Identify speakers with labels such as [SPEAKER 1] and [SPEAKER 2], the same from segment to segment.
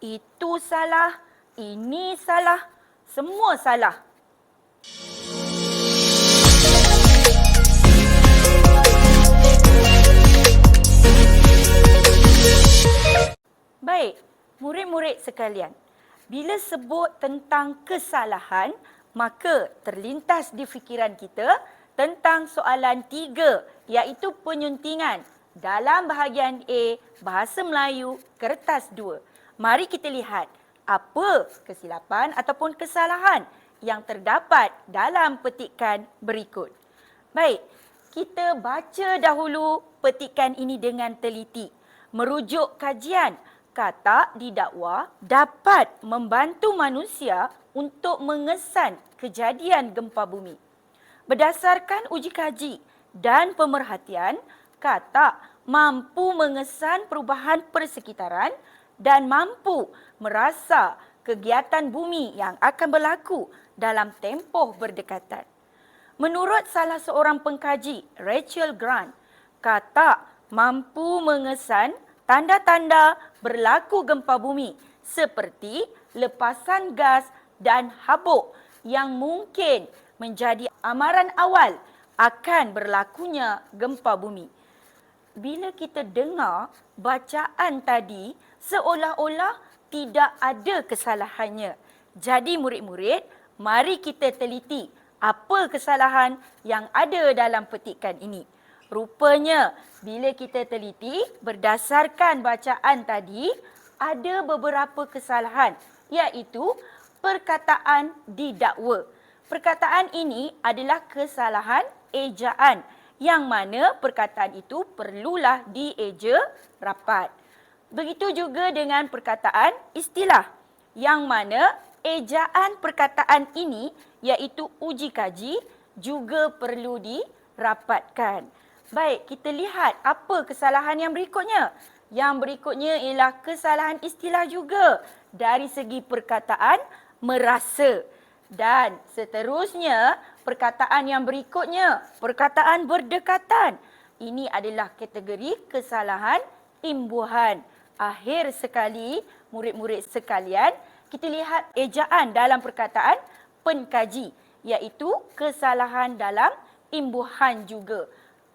[SPEAKER 1] itu salah, ini salah, semua salah. Baik, murid-murid sekalian. Bila sebut tentang kesalahan, maka terlintas di fikiran kita tentang soalan 3, iaitu penyuntingan dalam bahagian A, Bahasa Melayu, kertas 2. Mari kita lihat apa kesilapan ataupun kesalahan yang terdapat dalam petikan berikut. Baik, kita baca dahulu petikan ini dengan teliti. Merujuk kajian, katak didakwa dapat membantu manusia untuk mengesan kejadian gempa bumi. Berdasarkan uji kaji dan pemerhatian, katak mampu mengesan perubahan persekitaran dan mampu merasa kegiatan bumi yang akan berlaku dalam tempoh berdekatan. Menurut salah seorang pengkaji, Rachel Grant, katak mampu mengesan tanda-tanda berlaku gempa bumi seperti lepasan gas dan habuk yang mungkin menjadi amaran awal akan berlakunya gempa bumi. Bila kita dengar bacaan tadi, seolah-olah tidak ada kesalahannya. Jadi murid-murid, mari kita teliti apa kesalahan yang ada dalam petikan ini. Rupanya, bila kita teliti berdasarkan bacaan tadi, ada beberapa kesalahan, iaitu perkataan didakwa. Perkataan ini adalah kesalahan ejaan, yang mana perkataan itu perlulah dieja rapat. Begitu juga dengan perkataan istilah, yang mana ejaan perkataan ini, iaitu uji kaji, juga perlu dirapatkan. Baik, kita lihat apa kesalahan yang berikutnya. Yang berikutnya ialah kesalahan istilah juga dari segi perkataan merasa. Dan seterusnya, perkataan yang berikutnya, perkataan berdekatan. Ini adalah kategori kesalahan imbuhan. Akhir sekali, murid-murid sekalian, kita lihat ejaan dalam perkataan pengkaji, iaitu kesalahan dalam imbuhan juga.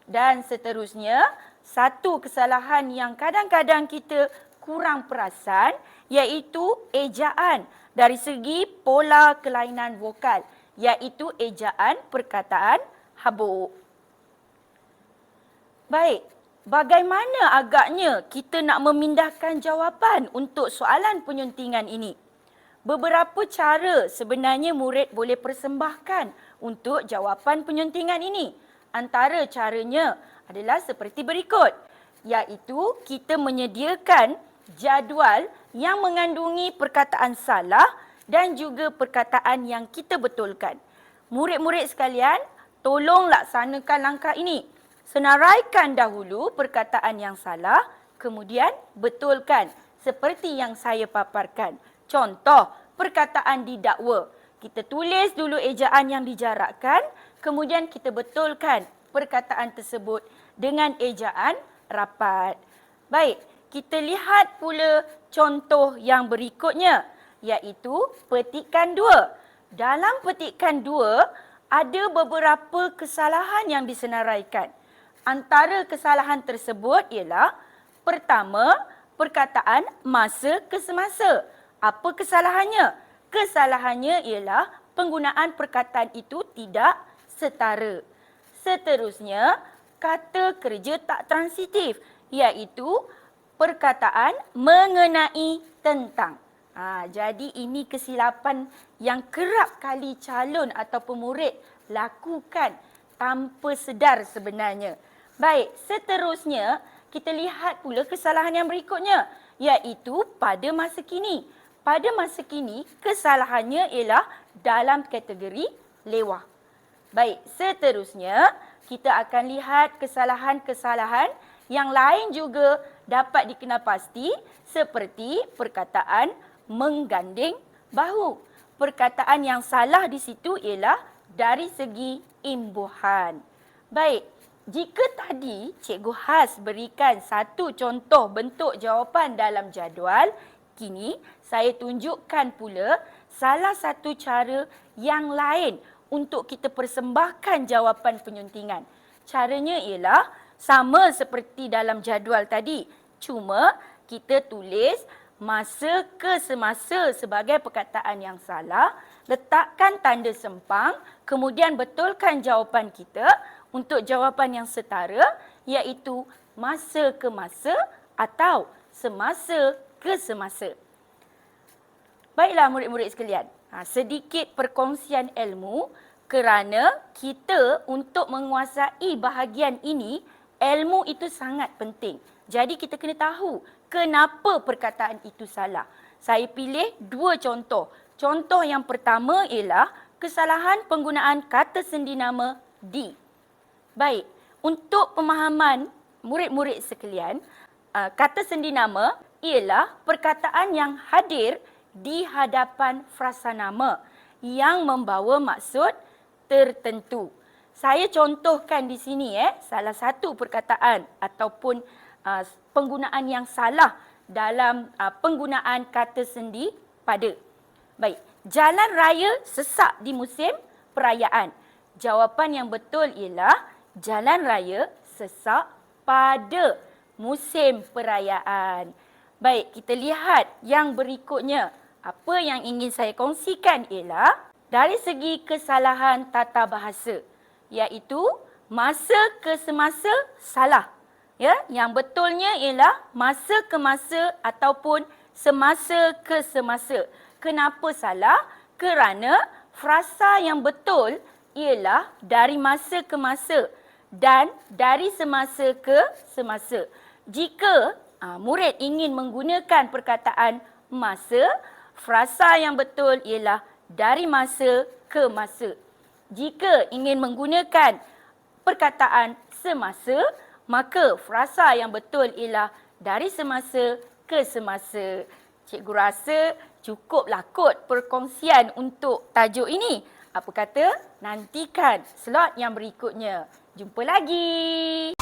[SPEAKER 1] Dan seterusnya, satu kesalahan yang kadang-kadang kita kurang perasan, iaitu ejaan dari segi pola kelainan vokal, iaitu ejaan perkataan habuk. Baik, bagaimana agaknya kita nak memindahkan jawapan untuk soalan penyuntingan ini? Beberapa cara sebenarnya murid boleh persembahkan untuk jawapan penyuntingan ini. Antara caranya adalah seperti berikut, iaitu kita menyediakan jadual yang mengandungi perkataan salah dan juga perkataan yang kita betulkan. Murid-murid sekalian, tolong laksanakan langkah ini. Senaraikan dahulu perkataan yang salah, kemudian betulkan seperti yang saya paparkan. Contoh, perkataan didakwa. Kita tulis dulu ejaan yang dijarakkan, kemudian kita betulkan perkataan tersebut dengan ejaan rapat. Baik, kita lihat pula contoh yang berikutnya, iaitu petikan 2. Dalam petikan 2, ada beberapa kesalahan yang disenaraikan. Antara kesalahan tersebut ialah, pertama, perkataan masa ke semasa. Apa kesalahannya? Kesalahannya ialah penggunaan perkataan itu tidak setara. Seterusnya, kata kerja tak transitif, iaitu perkataan mengenai tentang. Jadi ini kesilapan yang kerap kali calon atau pemurid lakukan tanpa sedar sebenarnya. Baik, seterusnya kita lihat pula kesalahan yang berikutnya, iaitu pada masa kini. Pada masa kini, kesalahannya ialah dalam kategori lewah. Baik, seterusnya kita akan lihat kesalahan-kesalahan yang lain juga dapat dikenal pasti, seperti perkataan mengganding bahu. Perkataan yang salah di situ ialah dari segi imbuhan. Baik, jika tadi Cikgu Has berikan satu contoh bentuk jawapan dalam jadual, Kini, saya tunjukkan pula salah satu cara yang lain untuk kita persembahkan jawapan penyuntingan. Caranya ialah sama seperti dalam jadual tadi. Cuma kita tulis masa ke semasa sebagai perkataan yang salah, letakkan tanda sempang, kemudian betulkan jawapan kita untuk jawapan yang setara, iaitu masa ke masa atau semasa ke semasa. Baiklah murid-murid sekalian, sedikit perkongsian ilmu kerana kita untuk menguasai bahagian ini, ilmu itu sangat penting. Jadi kita kena tahu kenapa perkataan itu salah. Saya pilih dua contoh. Contoh yang pertama ialah kesalahan penggunaan kata sendi nama di. Baik, untuk pemahaman murid-murid sekalian, kata sendi nama ialah perkataan yang hadir di hadapan frasa nama yang membawa maksud tertentu. Saya contohkan di sini salah satu perkataan ataupun penggunaan yang salah dalam penggunaan kata sendi pada. Baik, jalan raya sesak di musim perayaan. Jawapan yang betul ialah jalan raya sesak pada musim perayaan. Baik, kita lihat yang berikutnya. Apa yang ingin saya kongsikan ialah dari segi kesalahan tata bahasa, iaitu masa ke semasa salah. Ya, yang betulnya ialah masa ke masa ataupun semasa ke semasa. Kenapa salah? Kerana frasa yang betul ialah dari masa ke masa dan dari semasa ke semasa. Jika murid ingin menggunakan perkataan masa, frasa yang betul ialah dari masa ke masa. Jika ingin menggunakan perkataan semasa, maka frasa yang betul ialah dari semasa ke semasa. Cikgu rasa cukuplah kot perkongsian untuk tajuk ini. Apa kata? Nantikan slot yang berikutnya. Jumpa lagi.